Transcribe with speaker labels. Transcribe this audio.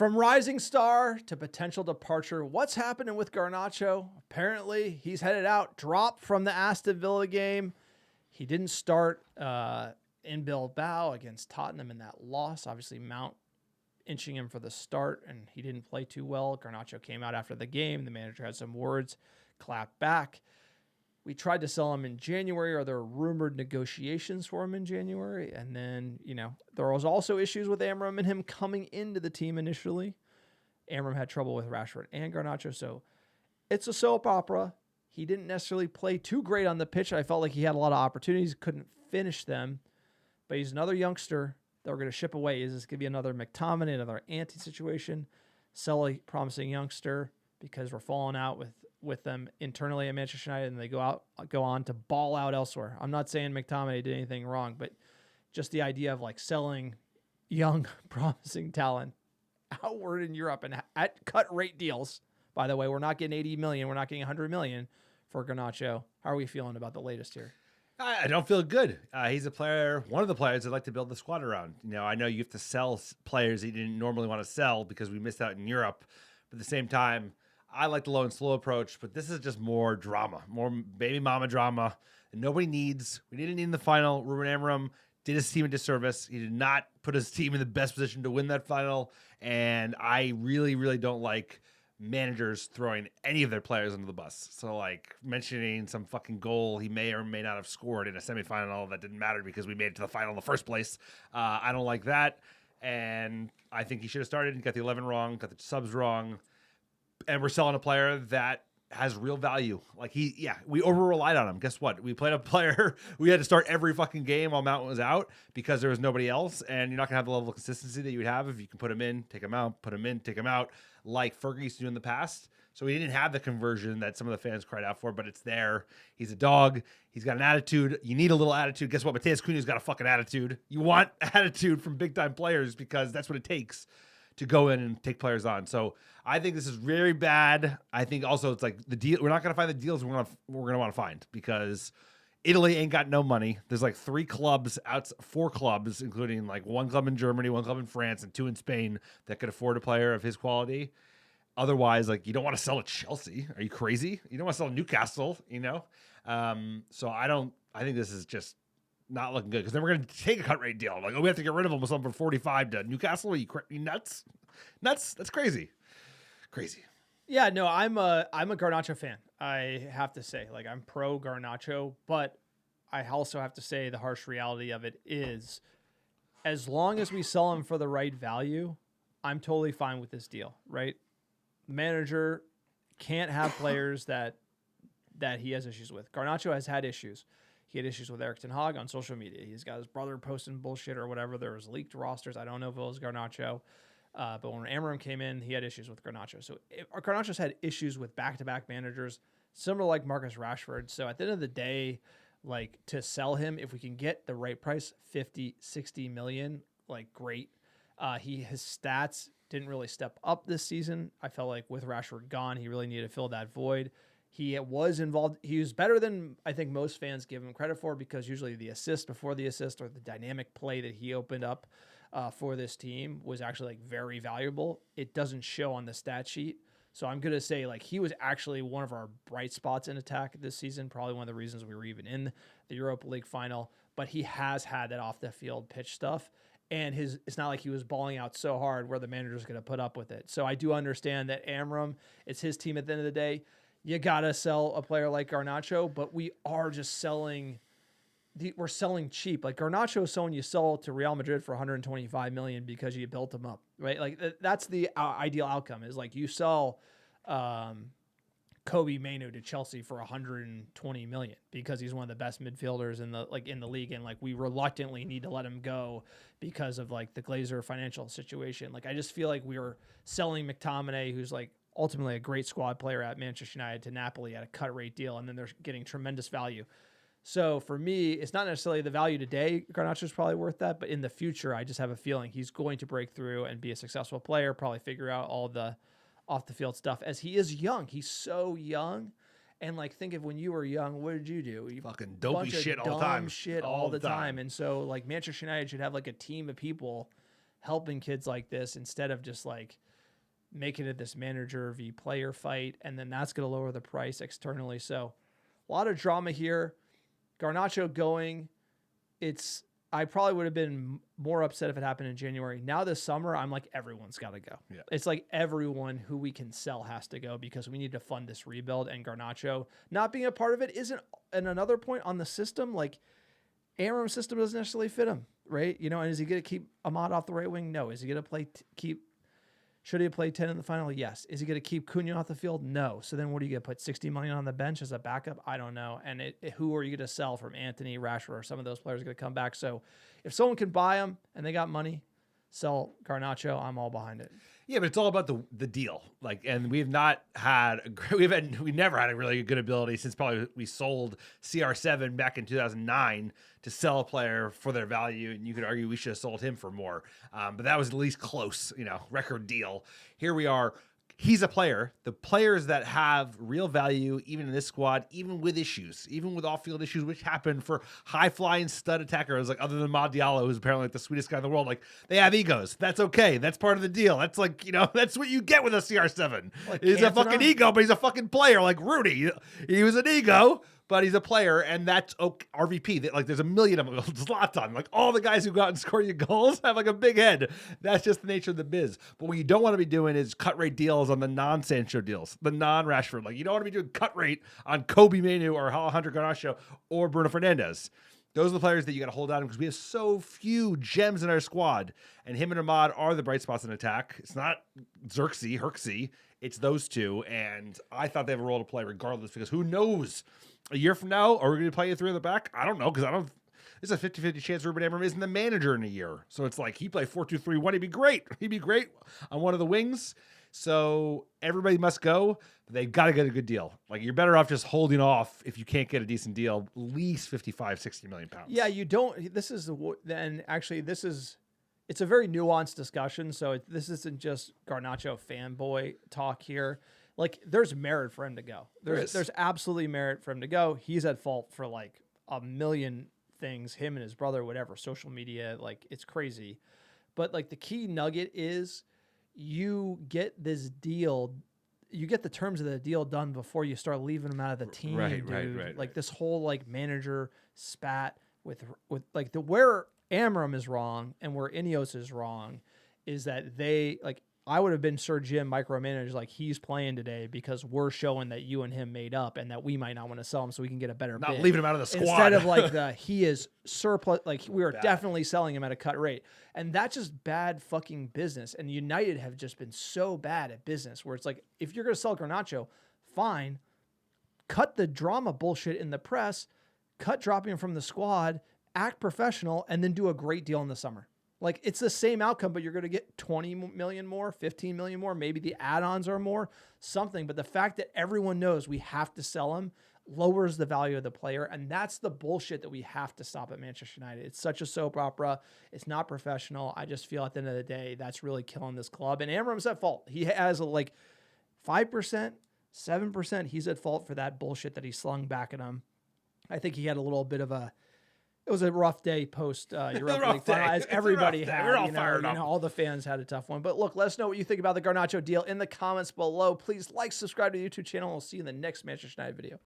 Speaker 1: From rising star to potential departure, what's happening with Garnacho? Apparently, he's headed out, dropped from the Aston Villa game. He didn't start in Bilbao against Tottenham in that loss. Obviously, Mount inching him for the start, and he didn't play too well. Garnacho came out after the game. The manager had some words, clapped back. We tried to sell him in January, or there were rumored negotiations for him in January. And then, there was also issues with Amorim and him coming into the team initially. Amorim had trouble with Rashford and Garnacho. So it's a soap opera. He didn't necessarily play too great on the pitch. I felt like he had a lot of opportunities, couldn't finish them. But he's another youngster that we're going to ship away. Is this going to be another McTominay, another Ante situation? Sell a promising youngster because we're falling out with them internally at Manchester United, and they go on to ball out elsewhere. I'm not saying McTominay did anything wrong, but just the idea of like selling young, promising talent outward in Europe and at cut rate deals. By the way, we're not getting 80 million. We're not getting 100 million for Garnacho. How are we feeling about the latest here?
Speaker 2: I don't feel good. He's a player, one of the players I'd like to build the squad around. I know you have to sell players that you didn't normally want to sell because we missed out in Europe. But at the same time, I like the low and slow approach, but this is just more drama, more baby mama drama that nobody needs. We didn't need in the final. Ruben Amorim did his team a disservice. He did not put his team in the best position to win that final. And I really, really don't like managers throwing any of their players under the bus. So like mentioning some fucking goal he may or may not have scored in a semifinal that didn't matter because we made it to the final in the first place. I don't like that. And I think he should have started and got the 11 wrong, got the subs wrong. And we're selling a player that has real value. Like we over-relied on him. Guess what? We played a player. We had to start every fucking game while Mount was out because there was nobody else. And you're not going to have the level of consistency that you would have if you can put him in, take him out, put him in, take him out, like Fergie used to do in the past. So he didn't have the conversion that some of the fans cried out for, but it's there. He's a dog. He's got an attitude. You need a little attitude. Guess what? Mateus Cunha's got a fucking attitude. You want attitude from big-time players because that's what it takes to go in and take players on. So I think this is very bad. I think also it's like the deal. We're not going to find the deals we're going to want to find because Italy ain't got no money. There's like 4 clubs, including like 1 club in Germany, 1 club in France, and 2 in Spain that could afford a player of his quality. Otherwise, like you don't want to sell to Chelsea. Are you crazy? You don't want to sell to Newcastle, So I think this is just not looking good because then we're going to take a cut rate deal. Like, we have to get rid of him with something for 45 to Newcastle. Are you nuts? That's crazy. Crazy.
Speaker 1: Yeah, no, I'm a Garnacho fan. I have to say, like, I'm pro Garnacho, but I also have to say the harsh reality of it is as long as we sell him for the right value, I'm totally fine with this deal, right? The manager can't have players that he has issues with. Garnacho has had issues. He had issues with Eric Ten Hag on social media. He's got his brother posting bullshit or whatever. There was leaked rosters. I don't know if it was Garnacho. But when Amorim came in, he had issues with Garnacho. So Garnacho's had issues with back-to-back managers, similar like Marcus Rashford. So at the end of the day, like to sell him, if we can get the right price, 50, 60 million, like great. His stats didn't really step up this season. I felt like with Rashford gone, he really needed to fill that void. He was involved. He was better than I think most fans give him credit for because usually the assist before the assist or the dynamic play that he opened up for this team was actually like very valuable. It doesn't show on the stat sheet. So I'm going to say like he was actually one of our bright spots in attack this season, probably one of the reasons we were even in the Europa League final, but he has had that off the field pitch stuff. And it's not like he was balling out so hard where the manager's going to put up with it. So I do understand that Amorim, it's his team at the end of the day. You got to sell a player like Garnacho, but we are just we're selling cheap. Like Garnacho is someone you sell to Real Madrid for 125 million because you built him up, right? Like that's the ideal outcome is like you sell Kobe Mainoo to Chelsea for 120 million because he's one of the best midfielders in the league. And like, we reluctantly need to let him go because of like the Glazer financial situation. Like, I just feel like we were selling McTominay, who's like ultimately a great squad player at Manchester United, to Napoli at a cut rate deal. And then they're getting tremendous value. So for me, it's not necessarily the value today. Garnacho's probably worth that, but in the future, I just have a feeling he's going to break through and be a successful player, probably figure out all the off the field stuff as he is young. He's so young. And like, think of when you were young, what did you do? You
Speaker 2: fucking dopey shit all the time.
Speaker 1: Shit all the time. And so like Manchester United should have like a team of people helping kids like this instead of just like making it this manager v player fight, and then that's going to lower the price externally. So a lot of drama here. Garnacho going, I probably would have been more upset if it happened in January. Now this summer, I'm like, everyone's got to go.
Speaker 2: Yeah.
Speaker 1: It's like everyone who we can sell has to go because we need to fund this rebuild, and Garnacho not being a part of it isn't. And another point on the system, like Amram's system doesn't necessarily fit him, right? You know, and is he going to keep Ahmad off the right wing? No. Is he going to should he have played 10 in the final? Yes. Is he going to keep Cunha off the field? No. So then what are you going to put 60 million on the bench as a backup? I don't know. And who are you going to sell from Anthony, Rashford, or some of those players are going to come back? So if someone can buy them and they got money, sell Garnacho. I'm all behind it.
Speaker 2: Yeah, but it's all about the deal. Like, and we've not had we never had a really good ability since probably we sold CR7 back in 2009 to sell a player for their value, and you could argue we should have sold him for more. But that was at least close, record deal. Here we are. He's a player. The players that have real value, even in this squad, even with issues, even with off-field issues, which happen for high-flying stud attackers, like other than Mad Diallo, who's apparently like the sweetest guy in the world, like they have egos. That's okay. That's part of the deal. That's like, that's what you get with a CR7.
Speaker 1: Like
Speaker 2: he's a fucking ego, but he's a fucking player like Rudy. He was an ego, but he's a player, and that's RVP. Like, there's a million of them. Zlatan, like all the guys who go out and score you goals have like a big head. That's just the nature of the biz. But what you don't want to be doing is cut rate deals on the non-Sancho deals, the non-Rashford. Like, you don't want to be doing cut rate on Kobe Mainoo or Alejandro Garnacho or Bruno Fernandes. Those are the players that you got to hold on because we have so few gems in our squad, and him and Ahmad are the bright spots in attack. It's not Herxy. It's those two, and I thought they have a role to play regardless, because who knows? A year from now, are we going to play you three in the back? I don't know, because there's a 50-50 chance Ruben Amorim isn't the manager in a year. So it's like, he play 4-2-3-1, he'd be great. He'd be great on one of the wings. So everybody must go. But they've got to get a good deal. Like, you're better off just holding off if you can't get a decent deal, at least 55-60 million pounds.
Speaker 1: Yeah, you don't. It's a very nuanced discussion. So this isn't just Garnacho fanboy talk here. Like, there's merit for him to go. There's absolutely merit for him to go. He's at fault for like a million things, him and his brother, whatever, social media, like, it's crazy. But like, the key nugget is you get this deal, you get the terms of the deal done before you start leaving him out of the team, dude. Like, this whole like manager spat with like where Amorim is wrong and where INEOS is wrong is that they, like, I would have been Sir Jim micromanaged, like, he's playing today because we're showing that you and him made up and that we might not want to sell him so we can get a better
Speaker 2: not
Speaker 1: bid.
Speaker 2: Leaving him out of the squad.
Speaker 1: Instead of like he is surplus, like, we are definitely selling him at a cut rate. And that's just bad fucking business. And United have just been so bad at business where it's like, if you're going to sell Garnacho, fine, cut the drama bullshit in the press, cut dropping him from the squad, act professional, and then do a great deal in the summer. Like, it's the same outcome, but you're going to get 20 million more, 15 million more. Maybe the add-ons are more, something. But the fact that everyone knows we have to sell him lowers the value of the player. And that's the bullshit that we have to stop at Manchester United. It's such a soap opera. It's not professional. I just feel at the end of the day, that's really killing this club. And Amorim's at fault. He has like 5%, 7%. He's at fault for that bullshit that he slung back at him. I think he had a little bit of it was a rough day post Europa League final, as everybody had.
Speaker 2: We're all fired up.
Speaker 1: All the fans had a tough one. But look, let us know what you think about the Garnacho deal in the comments below. Please like, subscribe to the YouTube channel. We'll see you in the next Manchester United video.